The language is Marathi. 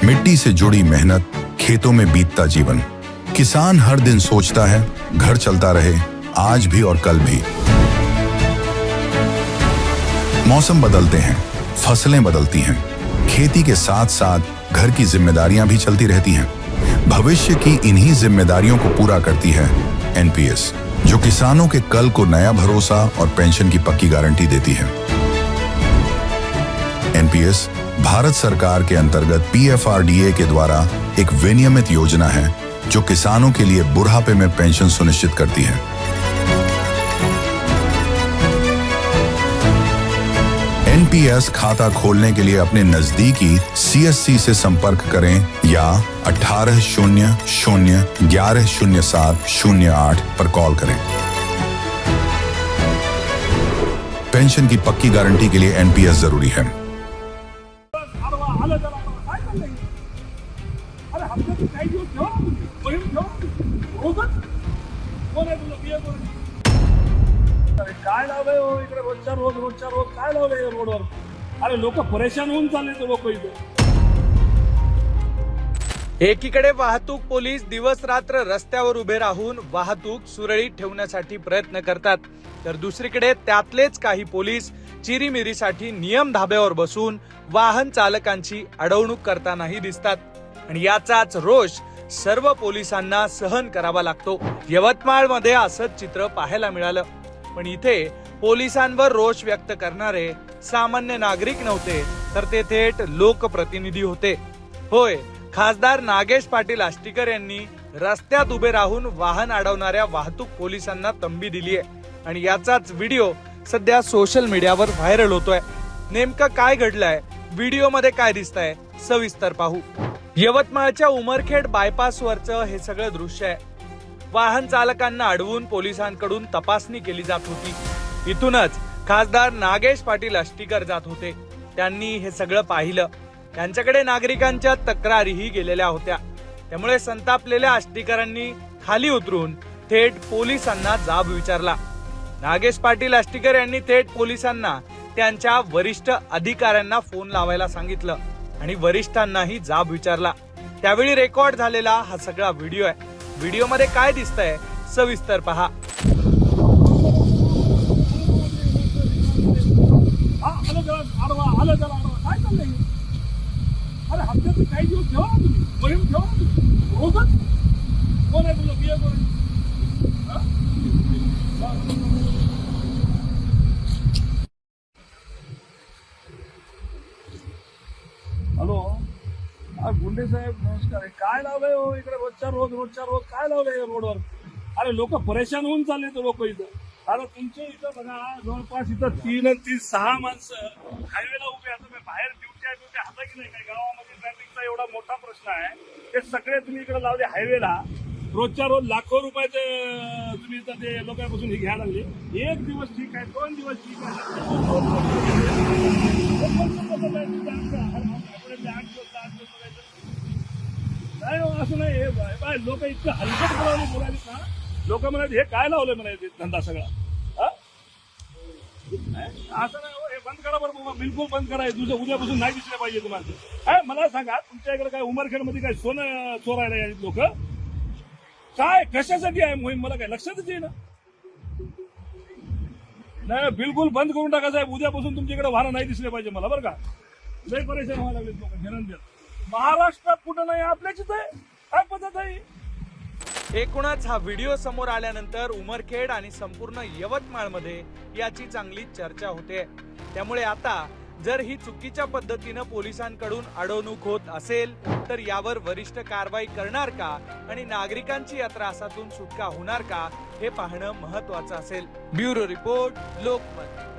मिट्टी से जुड़ी मेहनत, खेतों में बीतता जीवन। किसान हर दिन सोचता है घर चलता रहे, आज भी और कल भी। मौसम बदलते हैं, फसलें बदलती हैं, खेती के साथ साथ घर की जिम्मेदारियां भी चलती रहती हैं। भविष्य की इन्हीं जिम्मेदारियों को पूरा करती है एनपीएस, जो किसानों के कल को नया भरोसा और पेंशन की पक्की गारंटी देती है। एनपीएस भारत सरकार के अंतर्गत पीएफआरडीए के द्वारा एक विनियमित योजना है जो किसानों के लिए बुढ़ापे में पेंशन सुनिश्चित करती है। एनपीएस खाता खोलने के लिए अपने नजदीकी सीएससी से संपर्क करें या 1800-1107-08 पर कॉल करें। पेंशन की पक्की गारंटी के लिए एनपीएस जरूरी है। काय लावलंय हो इकडे रोजच्या रोज काय लावलंय रोडवर? अरे लोक परेशान होऊन चालले लोक इथे। एकीकडे वाहतूक पोलीस दिवस रात्र रस्त्यावर उभे राहून वाहतूक सुरळीत ठेवण्यासाठी प्रयत्न करतात, तर दुसरीकडे त्यातलेच काही पोलीस चिरीमिरीसाठी नियम धाब्यावर बसून वाहन चालकांची अडवणूक करतानाही दिसतात आणि याचाच रोष सर्व पोलिसांना सहन करावा लागतो। यवतमाळमध्ये असंच चित्र पाहायला मिळालं, पण इथे पोलिसांवर रोष व्यक्त करणारे सामान्य नागरिक नव्हते, तर ते थेट लोकप्रतिनिधी होते। होय, खासदार नागेश पाटील आष्टीकर यांनी रस्त्यात उभे राहून वाहन अडवणाऱ्या वाहतूक पोलिसांना तंबी दिली आहे आणि याचाच व्हिडिओ सध्या सोशल मीडियावर व्हायरल होतोय। नेमकं काय घडलंय, व्हिडिओमध्ये काय दिसतंय, सविस्तर पाहू। यवतमाळच्या उमरखेड बायपास वरचं हे सगळं दृश्य आहे। वाहन चालकांना अडवून पोलिसांकडून तपासणी केली जात होती। इथूनच खासदार नागेश पाटील आष्टीकर जात होते। त्यांनी हे सगळं पाहिलं। त्यांच्याकडे नागरिकांच्या तक्रारीही गेलेल्या होत्या। त्यामुळे संतापलेल्या आष्टीकरांनी खाली उतरून थेट पोलिसांना जाब विचारला। नागेश पाटील आष्टीकर यांनी थेट पोलिसांना त्यांच्या वरिष्ठ अधिकाऱ्यांना फोन लावायला सांगितलं आणि वरिष्ठांनाही जाब विचारला। त्यावेळी रेकॉर्ड झालेला हा सगळा व्हिडिओ आहे। व्हिडिओ मध्ये काय दिसतंय, सविस्तर पहा। काय चाललंय? अरे हप्त्याचे काही दिवस ठेवा ना तुम्ही, मोहीम ठेवा ना तुम्ही रोजच। कोण आहे तुला बिया कोण? हॅलो, गुंडे साहेब नमस्कार। काय लावलंय हो इकडे रोजच्या रोज काय लावलंय रोडवर? अरे लोक परेशान होऊन चालले लोक इथं। अरे तुमच्या इथं बघा, जवळपास इथं 3-6 माणसं हायवेला उभे आता बाहेर ड्युटी हाता की नाही? काय गावामध्ये ट्रॅफिकचा एवढा मोठा प्रश्न आहे, ते सगळे तुम्ही इकडे लावले हायवेला। रोजच्या रोज लाखो रुपयाचे तुम्ही इथं ते लोकांपासून हे घ्यायला लागले। एक दिवस ठीक आहे, 2 दिवस ठीक आहे, नाही हो, असं नाही। हे बाय लोक इतकं हलकट बोलायला ना, लोक म्हणाले हे काय लावलंय म्हणायचे धंदा सगळा। असं नाही हो, हे बंद करा बरं, बिलकुल बंद करा। उद्यापासून नाही दिसले पाहिजे तुम्हाला। मला सांगा, तुमच्या इकडे काय उमरखेडमध्ये काय सोनं चोरायला यायचे लोक? काय कशासाठी आहे मोहीम, मला काय लक्षातच येईना। नाही, बिलकुल बंद करून टाका साहेब। उद्यापासून तुमच्याकडे वाहन नाही दिसले पाहिजे मला, बरं का? लय परेशान व्हायला लागले लोक निरंतर। महाराष्ट्रात कुठं नाही, आपल्याच आहे। काय पद्धत आहे? एकूणच हा व्हिडिओ समोर आल्यानंतर उमरखेड आणि संपूर्ण यवतमाळमध्ये याची चांगली चर्चा होते। त्यामुळे आता जर ही चुकीच्या पद्धतीनं पोलिसांकडून अडवणूक होत असेल तर यावर वरिष्ठ कारवाई करणार का आणि नागरिकांची या त्रासातून सुटका होणार का, हे पाहणं महत्त्वाचं असेल। Bureau report, Lokmat.